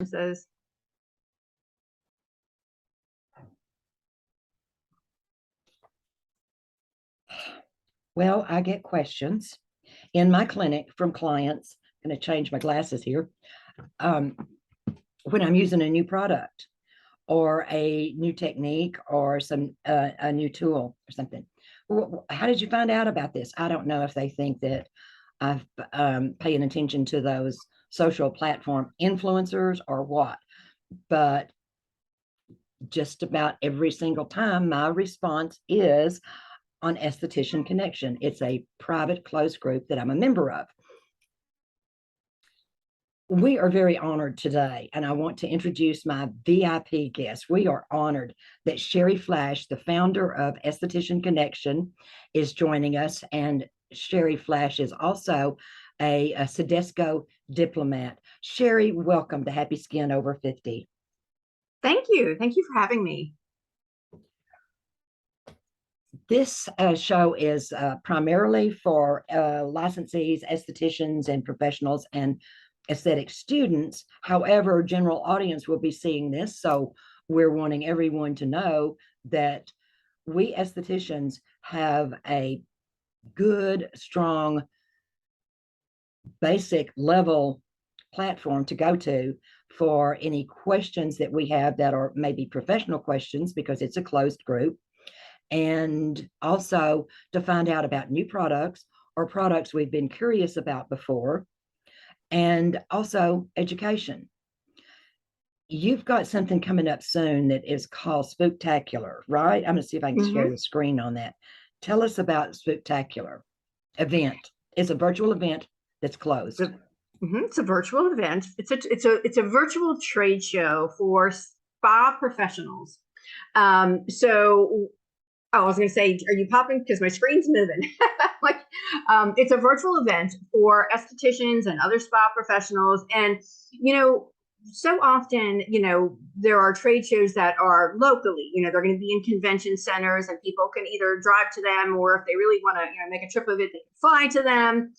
Says, Well, I get questions in my clinic from clients. I'm going to change my glasses here. Um, when I'm using a new product or a new technique or a new tool or something. How did you find out about this? I don't know if they think that I've paying attention to those social platform influencers or what, but just about every single time my response is on Esthetician Connection. It's a private closed group that I'm a member of. We are very honored today, and I want to introduce my VIP guest. We are honored that Sheri Flasch, the founder of Esthetician Connection, is joining us. And Sheri Flasch is also a Sedesco diplomat. Sheri, welcome to Happy Skin Over 50. thank you. Thank you for having me. This show is primarily for licensees, estheticians, and professionals and aesthetic students. However, general audience will be seeing this, so we're wanting everyone to know that we estheticians have a good, strong, basic level platform to go to for any questions that we have that are maybe professional questions, because it's a closed group, and also to find out about new products or products we've been curious about before, and also education. You've got something coming up soon that is called Spooktacular, right? I'm going to see if I can share the screen on that. Tell us about Spooktacular event. It's a virtual event that's closed. It's a virtual event. It's a virtual trade show for spa professionals. I was going to say, are you popping? Because my screen's moving. It's a virtual event for estheticians and other spa professionals. And, so often, there are trade shows that are locally, they're going to be in convention centers and people can either drive to them, or if they really want to, make a trip of it, they can fly to them.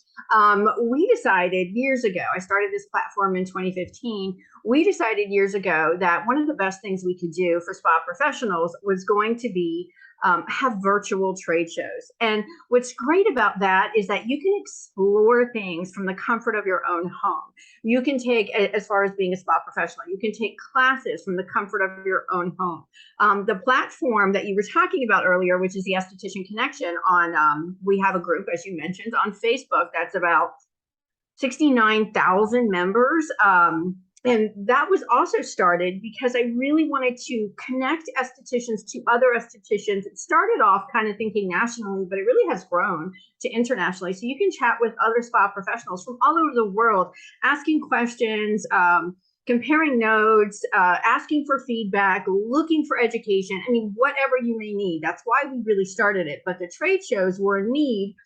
We decided years ago, I started this platform in 2015. We decided years ago that one of the best things we could do for spa professionals was going to be have virtual trade shows. And what's great about that is that you can explore things from the comfort of your own home. You can take, as far as being a spa professional, you can take classes from the comfort of your own home. The platform that you were talking about earlier, which is the Esthetician Connection, we have a group, as you mentioned, on Facebook that's about 69,000 members. And that was also started because I really wanted to connect estheticians to other estheticians. It started off kind of thinking nationally, but it really has grown to internationally. So you can chat with other spa professionals from all over the world, asking questions, comparing notes, asking for feedback, looking for education. I mean, whatever you may need. That's why we really started it. But the trade shows were a need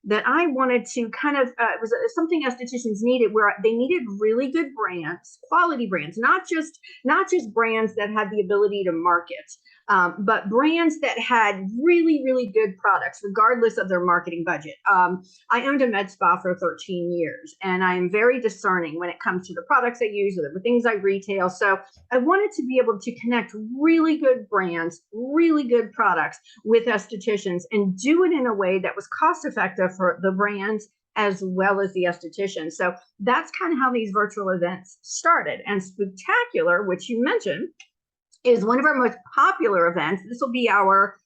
that I wanted to kind of, it was something estheticians needed, where they needed really good brands, quality brands, not just brands that had the ability to market, but brands that had really, really good products, regardless of their marketing budget. I owned a med spa for 13 years, and I am very discerning when it comes to the products I use or the things I retail. So I wanted to be able to connect really good brands, really good products with estheticians, and do it in a way that was cost effective for the brands as well as the esthetician. So that's kind of how these virtual events started. And Spooktacular, which you mentioned, is one of our most popular events. This will be our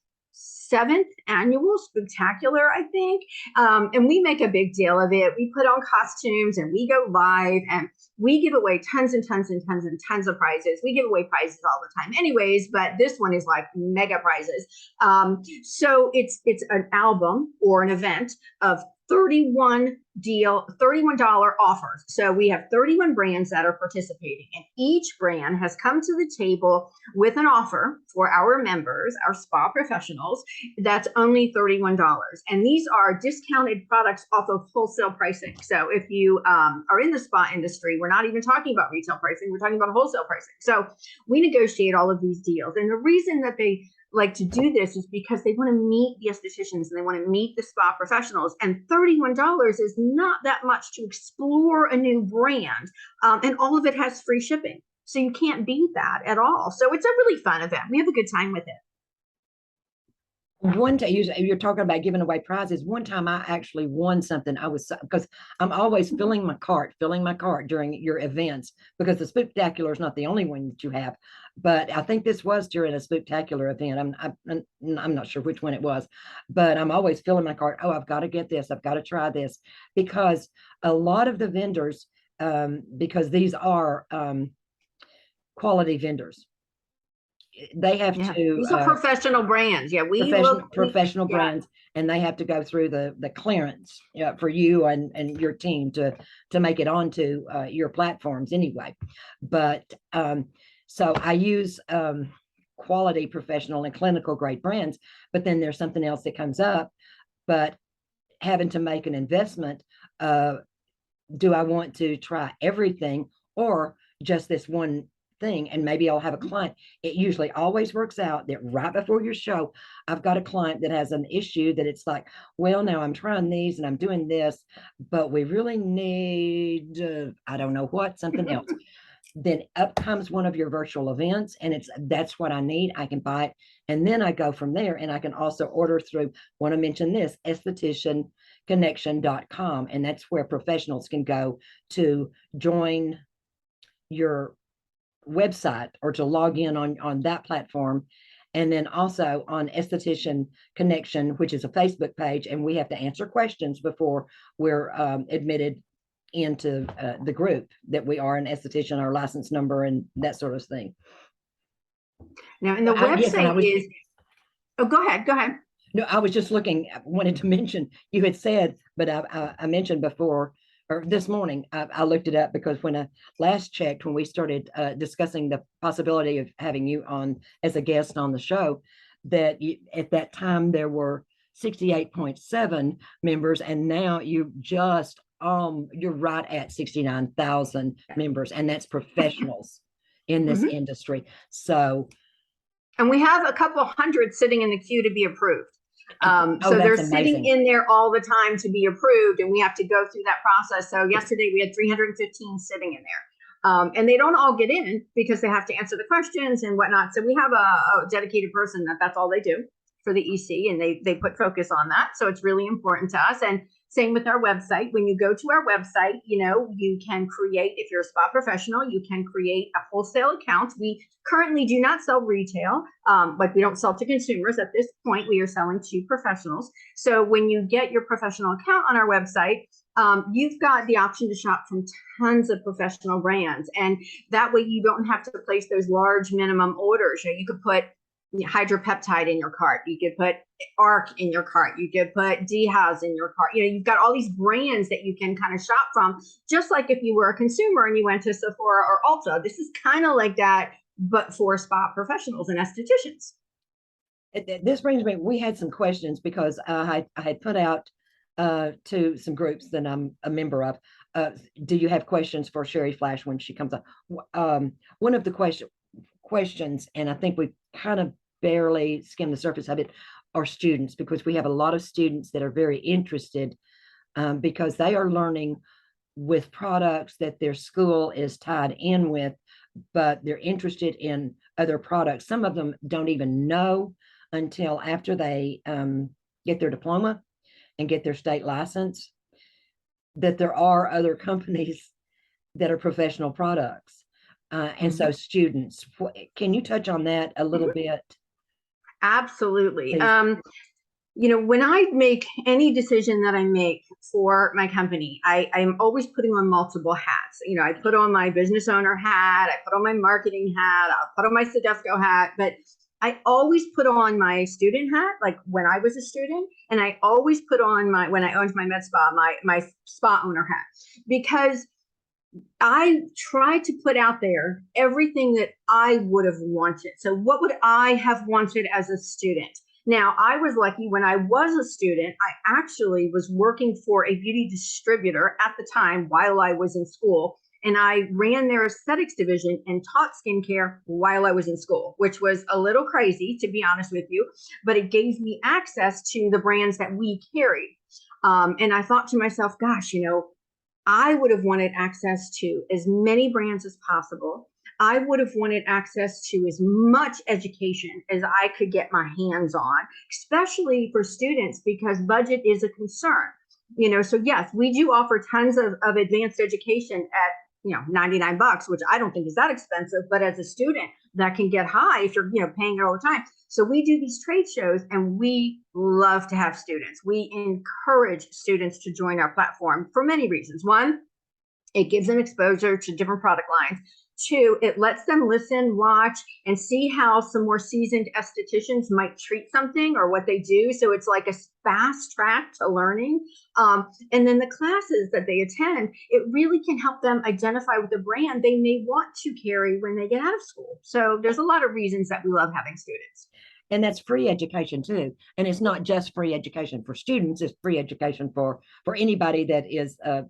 7th annual Spooktacular, I think. And we make a big deal of it. We put on costumes and we go live and we give away tons and tons and tons and tons of prizes. We give away prizes all the time anyways, but this one is like mega prizes. So it's an album or an event of $31 offers. So we have 31 brands that are participating, and each brand has come to the table with an offer for our members, our spa professionals, that's only $31. And these are discounted products off of wholesale pricing. So if you are in the spa industry, we're not even talking about retail pricing, we're talking about wholesale pricing. So we negotiate all of these deals. And the reason that they like to do this is because they want to meet the estheticians and they want to meet the spa professionals, and $31 is not that much to explore a new brand, and all of it has free shipping. So you can't beat that at all. So it's a really fun event. We have a good time with it. One time you're talking about giving away prizes. One time I actually won something. I was, because I'm always filling my cart during your events, because the Spooktacular is not the only one that you have. But I think this was during a Spooktacular event. I'm not sure which one it was, but I'm always filling my cart. Oh, I've got to get this. I've got to try this, because a lot of the vendors, because these are quality vendors, they have to These are professional brands. Yeah, professional brands, and they have to go through the clearance for you and your team to make it onto your platforms anyway. But so I use quality professional and clinical grade brands, but then there's something else that comes up, but having to make an investment. Do I want to try everything or just this one thing? And maybe I'll have a client. It usually always works out that right before your show, I've got a client that has an issue that it's like, well, now I'm trying these and I'm doing this, but we really need, I don't know what, something else. Then up comes one of your virtual events, and that's what I need. I can buy it, and then I go from there. And I can also order through, want to mention this, estheticianconnection.com, and that's where professionals can go to join your website or to log in on that platform. And then also on Esthetician Connection, which is a Facebook page, and we have to answer questions before we're admitted into the group, that we are an esthetician, our license number, and that sort of thing. Now, and the website is, oh, go ahead. No, I was just looking, I wanted to mention, you had said, but I mentioned before, or this morning, I looked it up, because when I last checked, when we started discussing the possibility of having you on as a guest on the show, that at that time there were 68.7 members, and now you just you're right at 69,000 members, and that's professionals in this industry. So, and we have a couple hundred sitting in the queue to be approved. So they're sitting in there all the time to be approved, and we have to go through that process. So yesterday we had 315 sitting in there, and they don't all get in because they have to answer the questions and whatnot. So we have a dedicated person that's all they do for the EC, and they put focus on that. So it's really important to us. And same with our website. When you go to our website, you can create, if you're a spa professional, you can create a wholesale account. We currently do not sell retail, like we don't sell to consumers. At this point, we are selling to professionals. So when you get your professional account on our website, you've got the option to shop from tons of professional brands. And that way you don't have to place those large minimum orders. You could put hydropeptide in your cart, you could put ARC in your cart, you could put DHAS in your cart. You've got all these brands that you can kind of shop from, just like if you were a consumer and you went to Sephora or Ulta. This is kind of like that, but for spa professionals and estheticians. This brings me, we had some questions, because I had put out to some groups that I'm a member of. Do you have questions for Sheri Flasch when she comes up? One of the questions, and I think we kind of barely skimmed the surface of it, are students, because we have a lot of students that are very interested, because they are learning with products that their school is tied in with, but they're interested in other products. Some of them don't even know until after they get their diploma and get their state license that there are other companies that are professional products. And so students, can you touch on that a little bit? Absolutely. When I make any decision that I make for my company, I'm always putting on multiple hats. I put on my business owner hat, I put on my marketing hat, I'll put on my Sedesco hat, but I always put on my student hat, like when I was a student, and I always put on when I owned my med spa, my spa owner hat, because I try to put out there everything that I would have wanted. So what would I have wanted as a student? Now, I was lucky when I was a student, I actually was working for a beauty distributor at the time while I was in school. And I ran their aesthetics division and taught skincare while I was in school, which was a little crazy, to be honest with you, but it gave me access to the brands that we carried. And I thought to myself, gosh, I would have wanted access to as many brands as possible. I would have wanted access to as much education as I could get my hands on, especially for students, because budget is a concern. So yes, we do offer tons of advanced education at 99 bucks, which I don't think is that expensive, but as a student, that can get high if you're paying it all the time. So we do these trade shows, and we love to have students. We encourage students to join our platform for many reasons. One, it gives them exposure to different product lines. Two, it lets them listen, watch, and see how some more seasoned estheticians might treat something or what they do. So it's like a fast track to learning. And then the classes that they attend, it really can help them identify with the brand they may want to carry when they get out of school. So there's a lot of reasons that we love having students. And that's free education too. And it's not just free education for students, it's free education for anybody that is a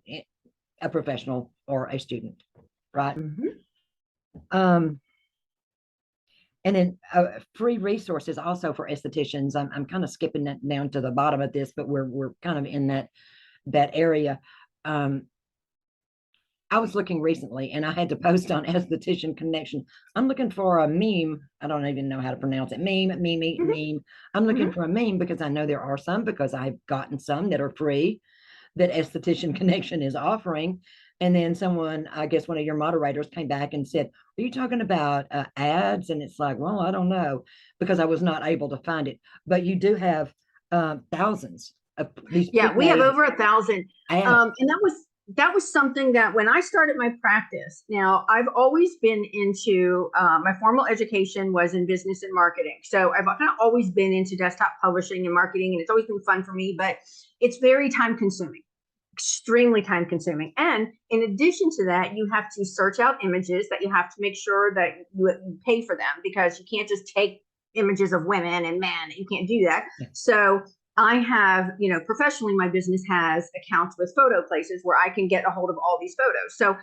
professional or a student, right? And then free resources also for estheticians. I'm kind of skipping that down to the bottom of this, but we're kind of in that area. I was looking recently, and I had to post on Esthetician Connection. I'm looking for a meme. I don't even know how to pronounce it. Meme. I'm looking for a meme because I know there are some, because I've gotten some that are free that Esthetician Connection is offering. And then someone, I guess one of your moderators, came back and said, are you talking about ads? And it's like, well, I don't know, because I was not able to find it. But you do have thousands of these. Yeah, we have over 1,000. And that was something that when I started my practice, now I've always been into my formal education was in business and marketing. So I've kind of always been into desktop publishing and marketing, and it's always been fun for me, but it's very time consuming, extremely time consuming. And in addition to that, you have to search out images that you have to make sure that you pay for them, because you can't just take images of women and men. You can't do that. Yeah. So I have, professionally, my business has accounts with photo places where I can get a hold of all these photos. So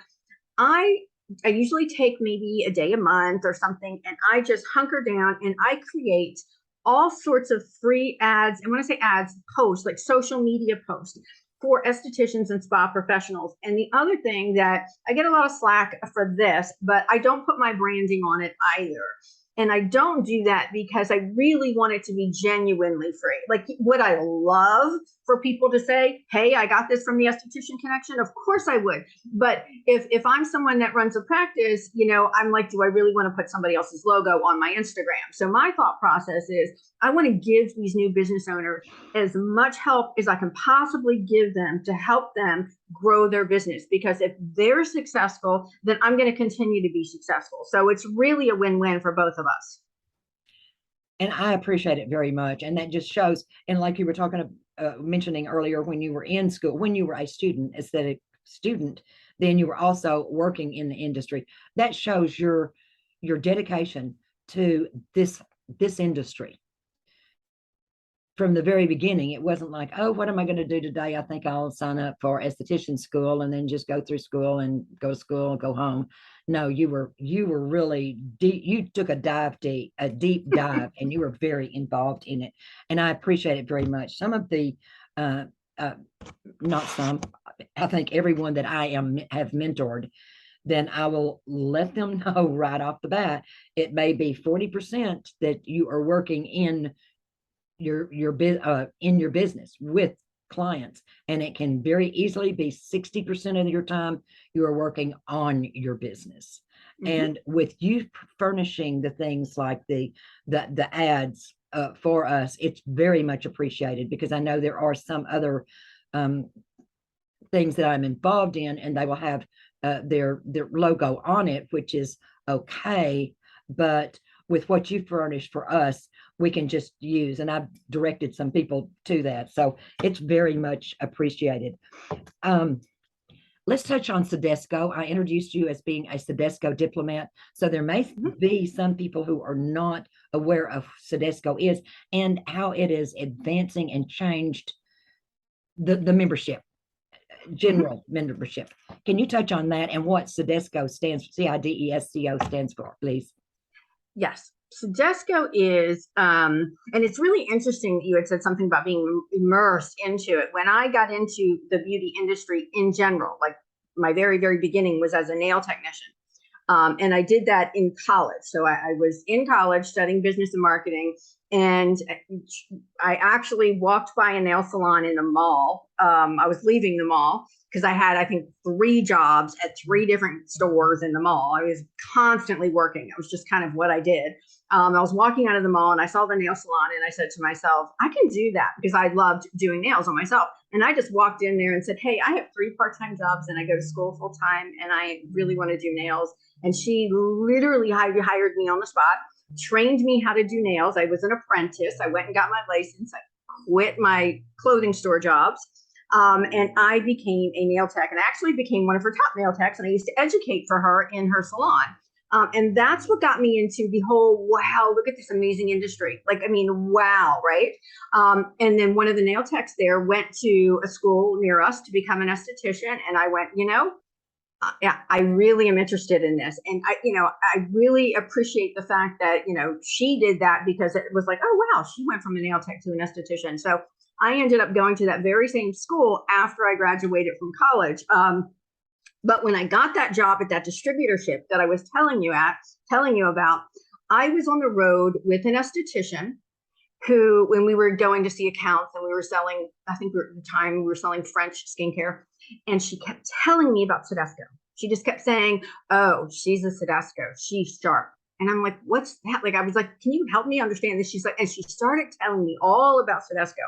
I usually take maybe a day, a month or something, and I just hunker down and I create all sorts of free ads. And when I say ads, posts, like social media posts for estheticians and spa professionals. And the other thing that I get a lot of slack for this, but I don't put my branding on it either. And I don't do that because I really want it to be genuinely free. Like, would I love for people to say, hey, I got this from the Esthetician Connection? Of course I would. But if I'm someone that runs a practice, I'm like, do I really want to put somebody else's logo on my Instagram? So my thought process is I want to give these new business owners as much help as I can possibly give them to help them grow their business, because if they're successful, then I'm going to continue to be successful. So it's really a win-win for both of us. And I appreciate it very much. And that just shows, and like you were mentioning earlier, when you were in school, when you were a aesthetic student, then you were also working in the industry. That shows your dedication to this industry. From the very beginning, it wasn't like, oh, what am I going to do today? I think I'll sign up for esthetician school and then just go through school and go to school and go home. No, you were really deep. You took a deep dive, and you were very involved in it. And I appreciate it very much. Some of the, not some, I think everyone that I have mentored, then I will let them know right off the bat, it may be 40% that you are working in your business with clients, and it can very easily be 60% of your time you are working on your business. And with you furnishing the things like the ads for us, it's very much appreciated, because I know there are some other things that I'm involved in, and they will have their logo on it, which is okay, but with what you furnish for us, we can just use, and I've directed some people to that. So it's very much appreciated. Let's touch on Sedesco. I introduced you as being a Sedesco diplomat. So there may be some people who are not aware of Sedesco is and how it is advancing and changed the membership, general membership. Can you touch on that and what Sedesco stands for, CIDESCO stands for, please? Yes. Sedesco is, and it's really interesting that you had said something about being immersed into it. When I got into the beauty industry in general, like my very, very beginning was as a nail technician. And I did that in college. So I was in college studying business and marketing. And I actually walked by a nail salon in the mall. I was leaving the mall because I had, I think, 3 jobs at 3 different stores in the mall. I was constantly working. It was just kind of what I did. I was walking out of the mall and I saw the nail salon and I said to myself, I can do that, because I loved doing nails on myself. And I just walked in there and said, hey, I have 3 part-time jobs and I go to school full time and I really want to do nails. And she literally hired me on the spot, trained me how to do nails. I was an apprentice. I went and got my license. I quit my clothing store jobs. And I became a nail tech, and I actually became one of her top nail techs. And I used to educate for her in her salon. And that's what got me into the whole, wow, look at this amazing industry. Like, I mean, wow, right? And then one of the nail techs there went to a school near us to become an esthetician. And I went, yeah, I really am interested in this. And I really appreciate the fact that, she did that, because it was like, oh, wow, she went from a nail tech to an esthetician. So I ended up going to that very same school after I graduated from college. But when I got that job at that distributorship that I was telling you about, I was on the road with an esthetician who, when we were going to see accounts and we were selling, I think at the time we were selling French skincare, and she kept telling me about Sedesco. She just kept saying, oh, she's a Sedesco, she's sharp. And I'm like, what's that? Like, I was like, can you help me understand this? She's like, and she started telling me all about Sedesco.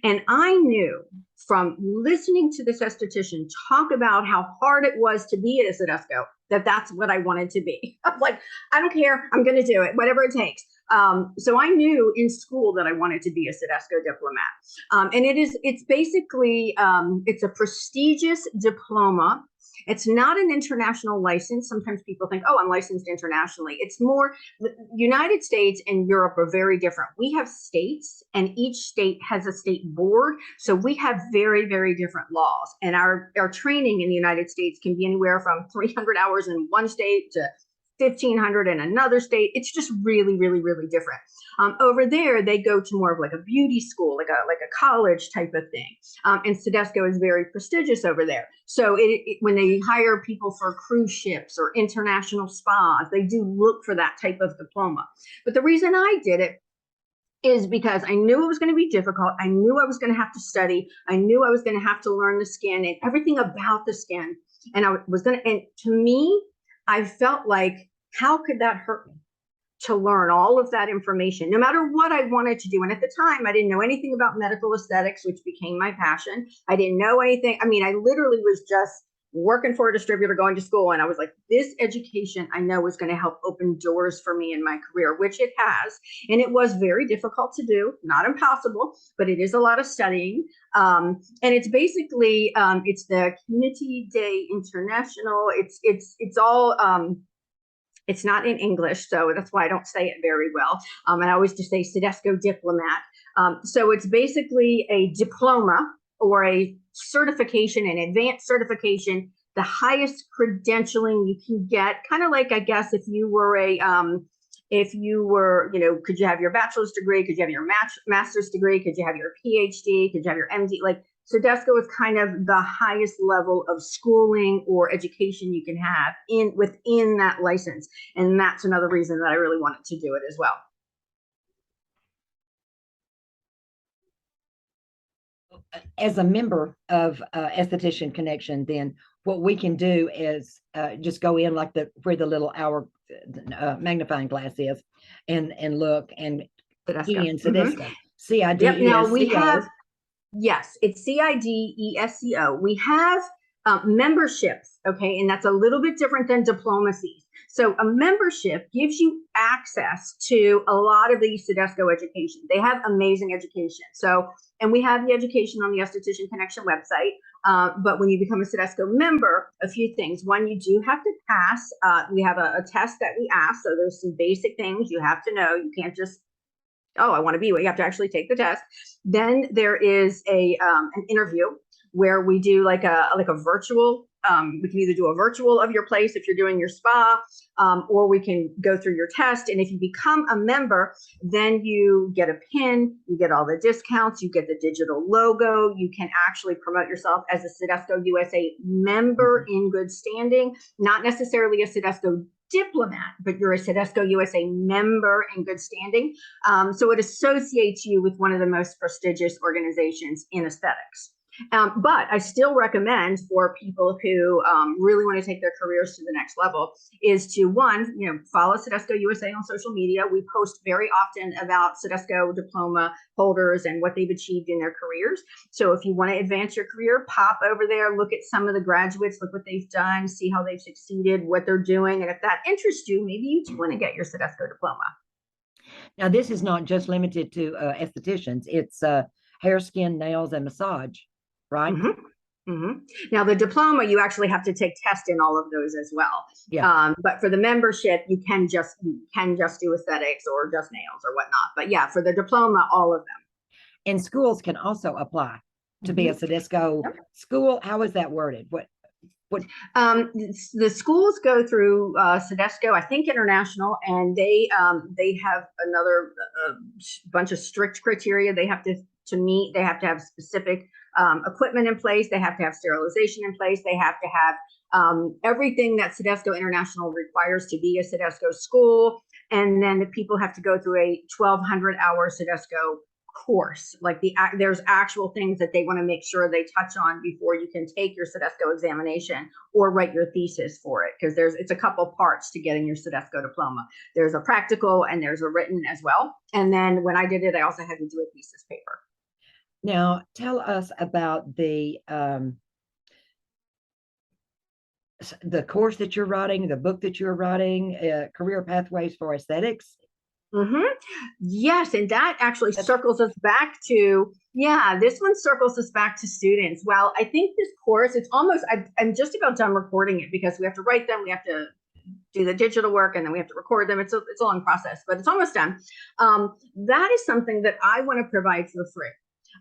And I knew from listening to this esthetician talk about how hard it was to be at a Sedesco that that's what I wanted to be. I'm like, I don't care, I'm going to do it, whatever it takes. So I knew in school that I wanted to be a Sedesco diplomat. And it's basically, it's a prestigious diploma. It's not an international license. Sometimes people think, oh, I'm licensed internationally. It's more, the United States and Europe are very different. We have states, and each state has a state board. So we have very, very different laws. And our training in the United States can be anywhere from 300 hours in one state to 1,500 in another state. It's just really, really, really different. Over there, they go to more of like a beauty school, like a college type of thing. And Sedesco is very prestigious over there. So when they hire people for cruise ships or international spas, they do look for that type of diploma. But the reason I did it is because I knew it was going to be difficult. I knew I was going to have to study. I knew I was going to have to learn the skin and everything about the skin. And and to me, I felt like, how could that hurt me to learn all of that information, no matter what I wanted to do? And at the time, I didn't know anything about medical aesthetics, which became my passion. I didn't know anything. I mean, I literally was just working for a distributor, going to school. And I was like, this education I know is going to help open doors for me in my career, which it has. And it was very difficult to do, not impossible, but it is a lot of studying. And it's basically, it's the Community Day International. It's all, it's not in English, so that's why I don't say it very well. And I always just say Sedesco diplomat. So it's basically a diploma or a certification, an advanced certification, the highest credentialing you can get. Kind of like, I guess, if you were could you have your bachelor's degree? Could you have your master's degree? Could you have your PhD? Could you have your MD? Like, Sedesco is kind of the highest level of schooling or education you can have within that license. And that's another reason that I really wanted to do it as well. As a member of Esthetician Connection, then what we can do is just go in like where the little hour magnifying glass is, and look and Sedesco. in Sedesco. CIDESCO. Yep. Now we have, yes, it's CIDESCO. We have memberships, okay, and that's a little bit different than diplomacies. So a membership gives you access to a lot of the Sedesco education. They have amazing education. So, and we have the education on the Esthetician Connection website. But when you become a Sedesco member, a few things. One, you do have to pass. We have a test that we ask. So there's some basic things you have to know. You can't just, oh, I want to be what. You have to actually take the test. Then there is an interview where we do like a virtual we can either do a virtual of your place if you're doing your spa, or we can go through your test. And if you become a member, then you get a pin, you get all the discounts, you get the digital logo, you can actually promote yourself as a Sedesco USA member in good standing, not necessarily a Sedesco diplomat, but you're a Sedesco USA member in good standing. So it associates you with one of the most prestigious organizations in aesthetics. But I still recommend for people who really want to take their careers to the next level is to, one, follow Sedesco USA on social media. We post very often about Sedesco diploma holders and what they've achieved in their careers. So if you want to advance your career, pop over there, look at some of the graduates, look what they've done, see how they've succeeded, what they're doing. And if that interests you, maybe you too want to get your Sedesco diploma. Now, this is not just limited to estheticians. It's hair, skin, nails, and massage, right? Mm-hmm. Mm-hmm. Now, the diploma, you actually have to take tests in all of those as well. Yeah. But for the membership, you can just do aesthetics or just nails or whatnot. But yeah, for the diploma, all of them. And schools can also apply to be a Sedesco school. How is that worded? What? The schools go through Sedesco, I think International, and they have another bunch of strict criteria they have to meet. They have to have specific equipment in place. They have to have sterilization in place. They have to have everything that Sedesco International requires to be a Sedesco school. And then the people have to go through a 1,200-hour Sedesco course. Like there's actual things that they want to make sure they touch on before you can take your Sedesco examination or write your thesis for it, because it's a couple parts to getting your Sedesco diploma. There's a practical and there's a written as well. And then when I did it, I also had to do a thesis paper. Now, tell us about the course that you're writing, the book that you're writing, Career Pathways for Aesthetics. Mm-hmm. Yes, and that actually circles us back to, this one circles us back to students. Well, I think this course, it's almost, I'm just about done recording it because we have to write them, we have to do the digital work, and then we have to record them. It's a long process, but it's almost done. That is something that I want to provide for free.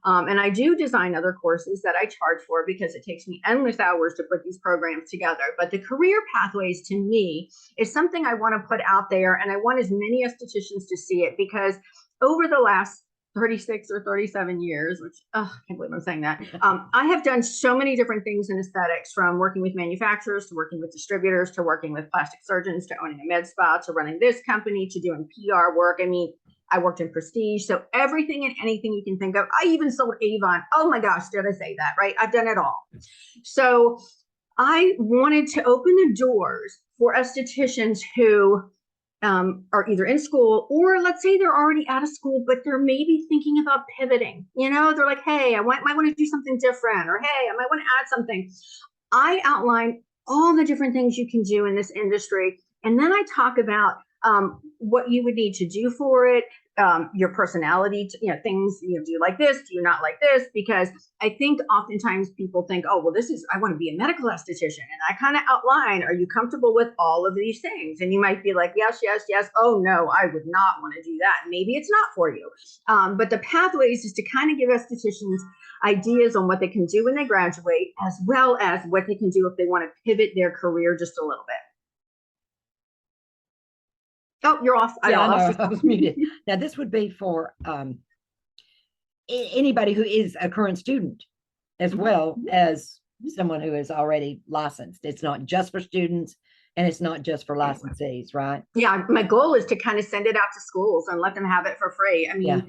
And I do design other courses that I charge for because it takes me endless hours to put these programs together. But the Career Pathways, to me, is something I want to put out there, and I want as many estheticians to see it, because over the last 36 or 37 years, which I can't believe I'm saying that, I have done so many different things in aesthetics, from working with manufacturers to working with distributors to working with plastic surgeons to owning a med spa to running this company to doing PR work. I mean, I worked in prestige, so everything and anything you can think of. I even sold Avon. Oh my gosh, did I say that, right? I've done it all. So I wanted to open the doors for estheticians who are either in school, or let's say they're already out of school, but they're maybe thinking about pivoting. They're like, hey, I might want to do something different, or hey, I might want to add something. I outline all the different things you can do in this industry, and then I talk about what you would need to do for it, your personality, things, do you like this? Do you not like this? Because I think oftentimes people think, oh, well, I want to be a medical esthetician. And I kind of outline, are you comfortable with all of these things? And you might be like, yes, yes, yes. Oh, no, I would not want to do that. Maybe it's not for you. But the pathways is to kind of give estheticians ideas on what they can do when they graduate, as well as what they can do if they want to pivot their career just a little bit. Oh, you're off. I was muted. Now, this would be for anybody who is a current student, as well as someone who is already licensed. It's not just for students, and it's not just for licensees, right? Yeah, my goal is to kind of send it out to schools and let them have it for free. I mean,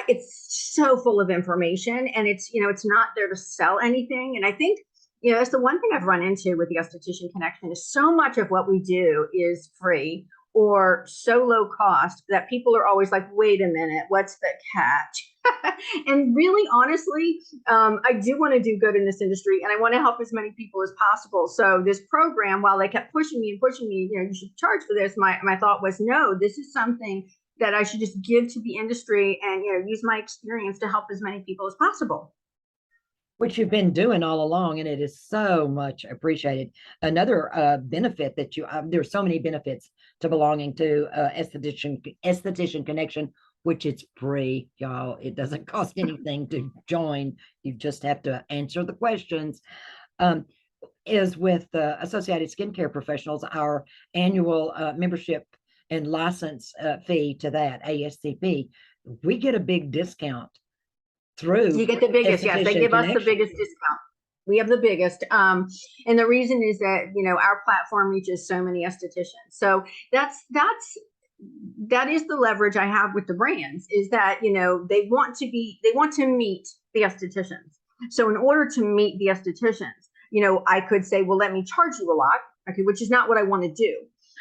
it's so full of information, and it's not there to sell anything. And I think, that's the one thing I've run into with the Esthetician Connection is so much of what we do is free or so low cost that people are always like, wait a minute, what's the catch? And really, honestly, I do want to do good in this industry, and I want to help as many people as possible. So this program, while they kept pushing me, you should charge for this, my thought was, no, this is something that I should just give to the industry and, use my experience to help as many people as possible. Which you've been doing all along, and it is so much appreciated. Another benefit that there's so many benefits to belonging to Esthetician Connection, which it's free, y'all. It doesn't cost anything to join. You just have to answer the questions. is with the Associated Skincare Professionals, our annual membership and license fee to that ASCP, we get a big discount through You get the biggest, yes. They Esthetician give us the Connection. biggest discount. We have the biggest. And the reason is that, our platform reaches so many estheticians. So that is the leverage I have with the brands, is that, they want to meet the estheticians. So in order to meet the estheticians, I could say, well, let me charge you a lot, okay, which is not what I want to do.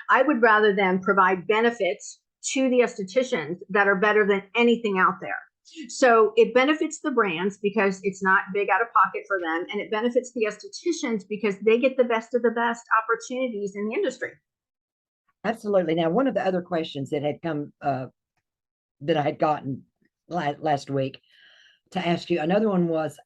I would rather than provide benefits to the estheticians that are better than anything out there. So it benefits the brands because it's not big out of pocket for them, and it benefits the estheticians because they get the best of the best opportunities in the industry. Absolutely. Now, one of the other questions that had come that I had gotten last week to ask you, another one was,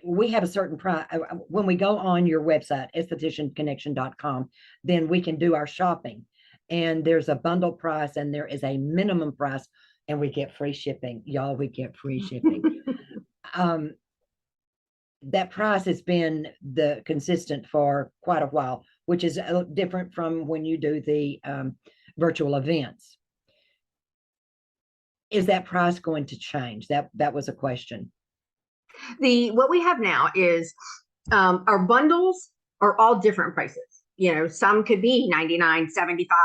we have a certain price when we go on your website, estheticianconnection.com, then we can do our shopping, and there's a bundle price and there is a minimum price, and we get free shipping. Y'all, we get free shipping. That price has been the consistent for quite a while, which is different from when you do the virtual events. Is that price going to change? That was a question. What we have now is our bundles are all different prices. Some could be 99, 75,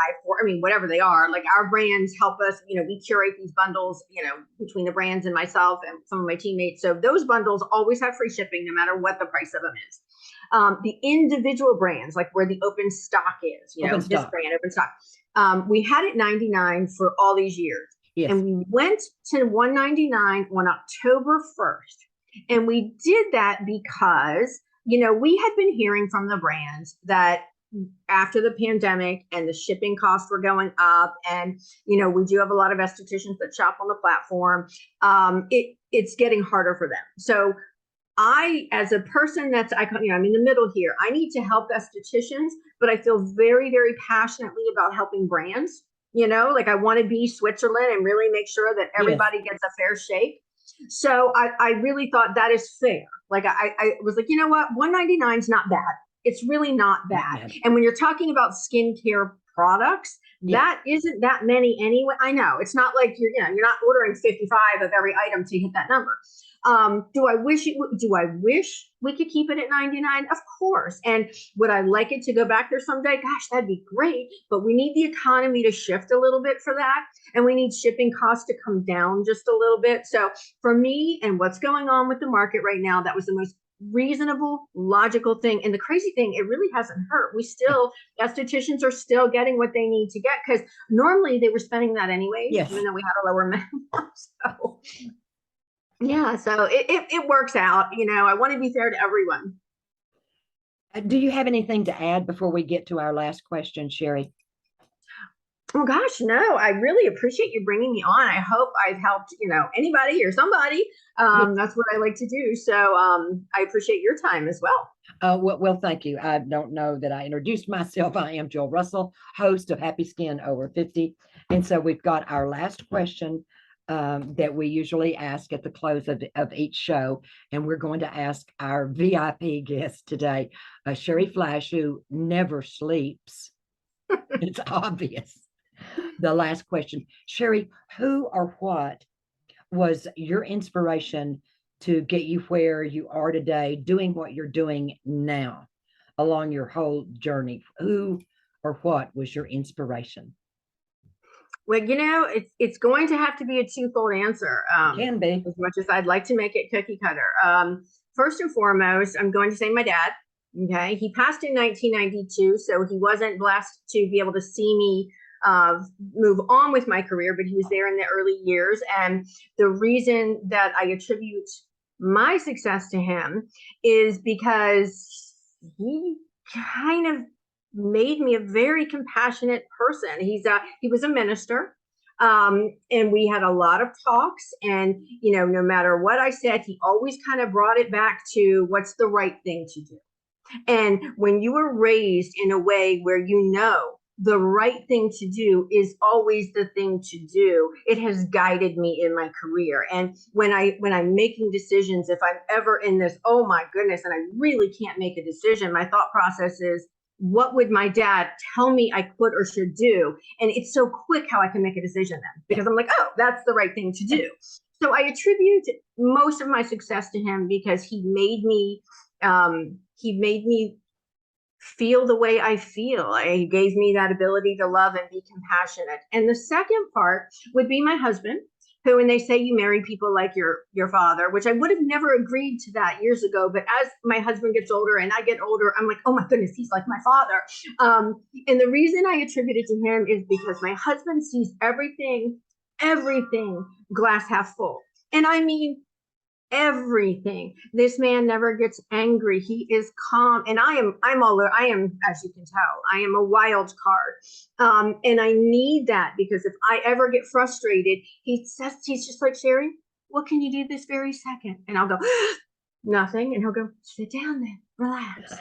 whatever they are. Like, our brands help us, we curate these bundles, between the brands and myself and some of my teammates. So those bundles always have free shipping no matter what the price of them is. The individual brands, like where the open stock is, Open this stock. brand, open stock. We had it 99 for all these years. Yes. And we went to 199 on October 1st. And we did that because, we had been hearing from the brands that after the pandemic and the shipping costs were going up, and, we do have a lot of estheticians that shop on the platform. It's getting harder for them. So I, as a person I'm in the middle here, I need to help estheticians, but I feel very, very passionately about helping brands. Like, I want to be Switzerland and really make sure that everybody gets a fair shake. So I really thought that is fair. Like, I was like, you know what, 199 is not bad. It's really not bad. And when you're talking about skincare products, that isn't that many anyway. I know it's not like you're not ordering 55 of every item to hit that number. Do I wish we could keep it at 99? Of course. And would I like it to go back there someday? Gosh, that'd be great. But we need the economy to shift a little bit for that. And we need shipping costs to come down just a little bit. So for me and what's going on with the market right now, that was the most reasonable, logical thing. And the crazy thing, it really hasn't hurt. Estheticians are still getting what they need to get, because normally they were spending that anyway, even though we had a lower minimum. So yeah, so it works out. I want to be fair to everyone. Do you have anything to add before we get to our last question, Sheri? Oh gosh, no, I really appreciate you bringing me on. I hope I've helped, anybody or somebody. That's what I like to do. So I appreciate your time as well. Well, thank you. I don't know that I introduced myself. I am Jill Russell, host of Happy Skin Over 50. And so we've got our last question that we usually ask at the close of each show. And we're going to ask our VIP guest today, Sheri Flasch, who never sleeps. It's obvious. The last question. Sheri, who or what was your inspiration to get you where you are today, doing what you're doing now along your whole journey? Who or what was your inspiration? Well, it's going to have to be a twofold answer. Can be. As much as I'd like to make it cookie cutter. First and foremost, I'm going to say my dad. Okay. He passed in 1992, so he wasn't blessed to be able to see me move on with my career, but he was there in the early years. And the reason that I attribute my success to him is because he kind of made me a very compassionate person. He was a minister. And we had a lot of talks, and, no matter what I said, he always kind of brought it back to what's the right thing to do. And when you were raised in a way where the right thing to do is always the thing to do. It has guided me in my career. And when I'm making decisions, if I'm ever in this, oh my goodness, and I really can't make a decision, my thought process is, what would my dad tell me I could or should do? And it's so quick how I can make a decision then, because I'm like, oh, that's the right thing to do. So I attribute most of my success to him, because he made me feel the way I feel. He gave me that ability to love and be compassionate. And the second part would be my husband, who, when they say you marry people like your father, which I would have never agreed to that years ago, but as my husband gets older and I get older, I'm like, oh my goodness, he's like my father. And the reason I attribute it to him is because my husband sees everything glass half full. And I mean everything. This man never gets angry. He is calm. And I am, as you can tell, I am a wild card. And I need that, because if I ever get frustrated, he's just like, Sheri, what can you do this very second? And I'll go, nothing. And he'll go, sit down then, relax.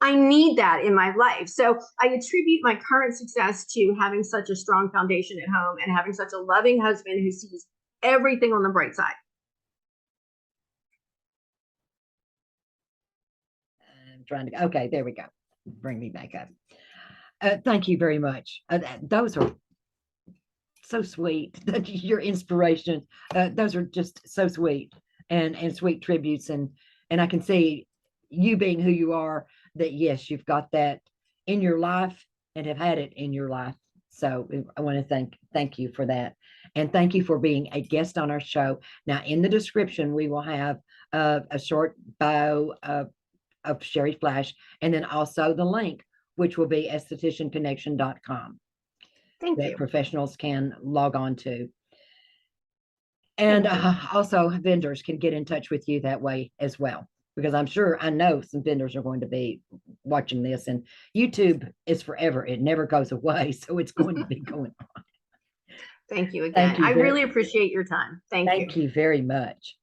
I need that in my life. So I attribute my current success to having such a strong foundation at home and having such a loving husband who sees everything on the bright side. Trying to, okay, there we go. Bring me back up. Thank you very much. Those are so sweet. Your inspiration. Those are just so sweet and sweet tributes. And I can see you being who you are, that yes, you've got that in your life and have had it in your life. So I want to thank you for that. And thank you for being a guest on our show. Now, in the description, we will have a short bio of Sheri Flasch, and then also the link, which will be estheticianconnection.com. Thank that you. Professionals can log on to. And also vendors can get in touch with you that way as well, because I know some vendors are going to be watching this, and YouTube is forever. It never goes away. So it's going to be going on. Thank you again. I really appreciate your time. Thank you. Thank you very much.